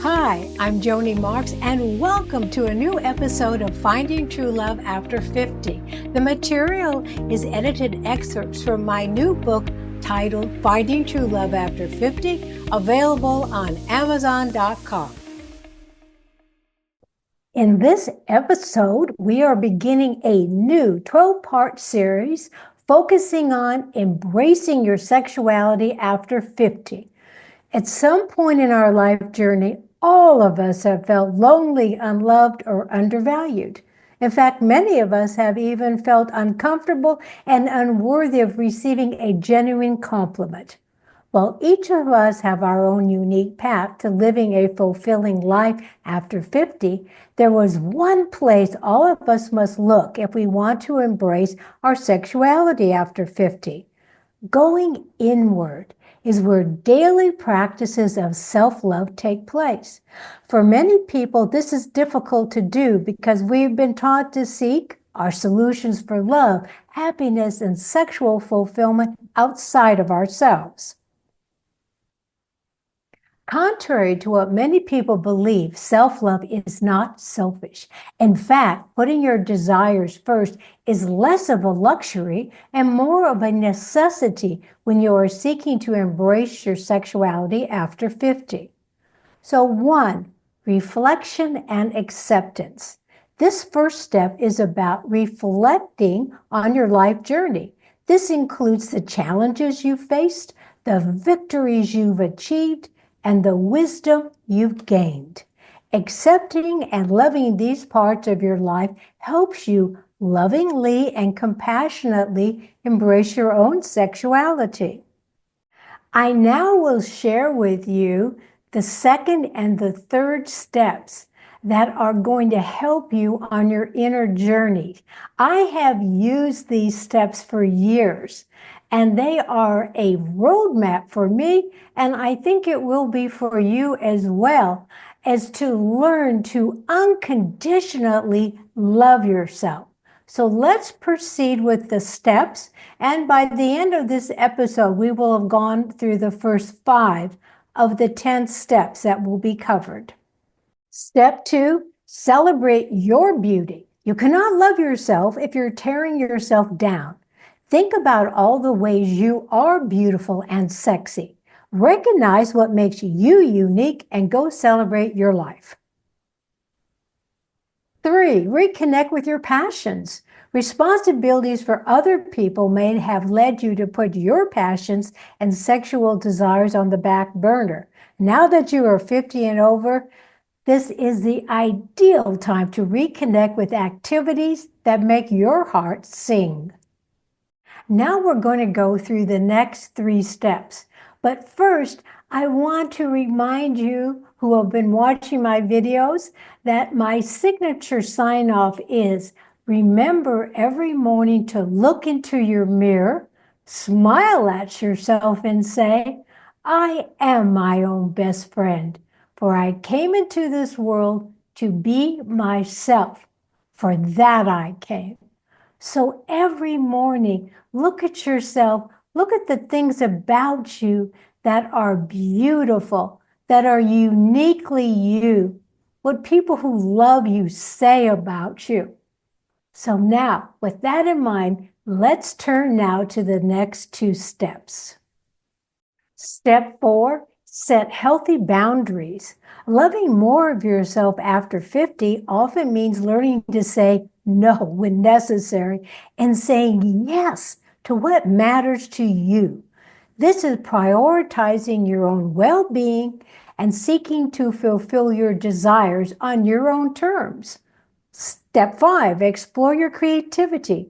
Hi, I'm Joni Marks, and welcome to a new episode of Finding True Love After 50. The material is edited excerpts from my new book titled Finding True Love After 50, available on Amazon.com. In this episode, we are beginning a new 12-part series focusing on embracing your sexuality after 50. At some point in our life journey, all of us have felt lonely, unloved, or undervalued. In fact, many of us have even felt uncomfortable and unworthy of receiving a genuine compliment. While each of us have our own unique path to living a fulfilling life after 50, there was one place all of us must look if we want to embrace our sexuality after 50. Going inward is where daily practices of self-love take place. For many people, this is difficult to do because we've been taught to seek our solutions for love, happiness, and sexual fulfillment outside of ourselves. Contrary to what many people believe, self-love is not selfish. In fact, putting your desires first is less of a luxury and more of a necessity when you are seeking to embrace your sexuality after 50. So 1, reflection and acceptance. This first step is about reflecting on your life journey. This includes the challenges you've faced, the victories you've achieved, and the wisdom you've gained. Accepting and loving these parts of your life helps you lovingly and compassionately embrace your own sexuality. I now will share with you the second and the third steps that are going to help you on your inner journey. I have used these steps for years, and they are a roadmap for me, and I think it will be for you as well, as to learn to unconditionally love yourself. So let's proceed with the steps, and by the end of this episode, we will have gone through the first 5 of the 10 steps that will be covered. Step 2, celebrate your beauty. You cannot love yourself if you're tearing yourself down. Think about all the ways you are beautiful and sexy. Recognize what makes you unique and go celebrate your life. 3, reconnect with your passions. Responsibilities for other people may have led you to put your passions and sexual desires on the back burner. Now that you are 50 and over, this is the ideal time to reconnect with activities that make your heart sing. Now we're going to go through the next 3 steps. But first, I want to remind you who have been watching my videos that my signature sign-off is, remember every morning to look into your mirror, smile at yourself and say, I am my own best friend, for I came into this world to be myself. For that I came. So every morning, look at yourself, look at the things about you that are beautiful, that are uniquely you, what people who love you say about you. So now, with that in mind, let's turn now to the next 2 steps. Step 4, set healthy boundaries. Loving more of yourself after 50 often means learning to say no when necessary and saying yes to what matters to you. This is prioritizing your own well-being and seeking to fulfill your desires on your own terms. Step 5, explore your creativity.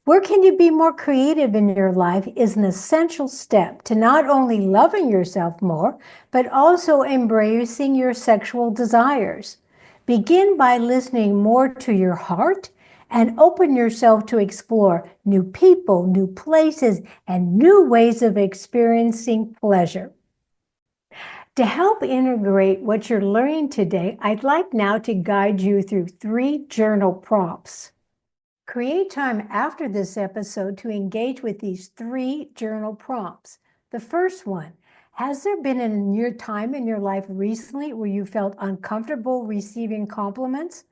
Where can you be more creative in your life is an essential step to not only loving yourself more, but also embracing your sexual desires. Begin by listening more to your heart and open yourself to explore new people, new places, and new ways of experiencing pleasure. To help integrate what you're learning today, I'd like now to guide you through 3 journal prompts. Create time after this episode to engage with these 3 journal prompts. The first one, Has there been in your time in your life recently where you felt uncomfortable receiving compliments?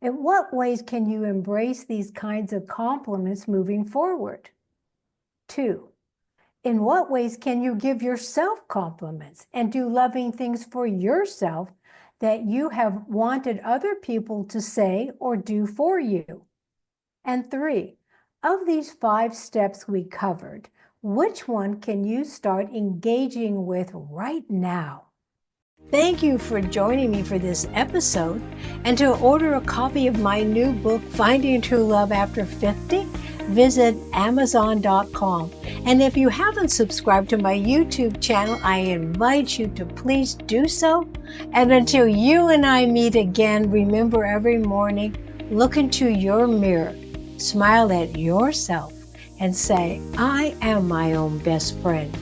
In what ways can you embrace these kinds of compliments moving forward? 2, in what ways can you give yourself compliments and do loving things for yourself that you have wanted other people to say or do for you? And 3, of these 5 steps we covered, which one can you start engaging with right now? Thank you for joining me for this episode. And to order a copy of my new book, Finding True Love After 50, visit Amazon.com. And if you haven't subscribed to my YouTube channel, I invite you to please do so. And until you and I meet again, remember every morning, look into your mirror, smile at yourself, and say, I am my own best friend.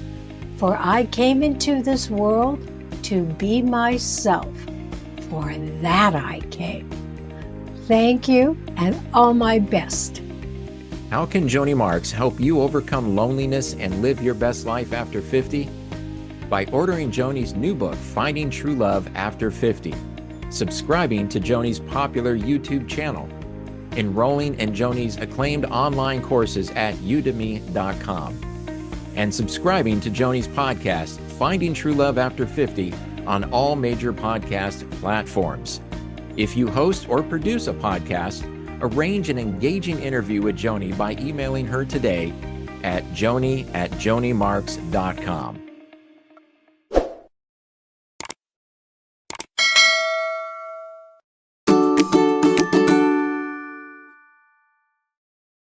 For I came into this world to be myself. For that I came. Thank you, and all my best. How can Joni Marks help you overcome loneliness and live your best life after 50? By ordering Joni's new book, Finding True Love After 50, subscribing to Joni's popular YouTube channel, enrolling in Joni's acclaimed online courses at udemy.com, and subscribing to Joni's podcast, Finding True Love After 50, on all major podcast platforms. If you host or produce a podcast, arrange an engaging interview with Joni by emailing her today at joni@jonimarks.com.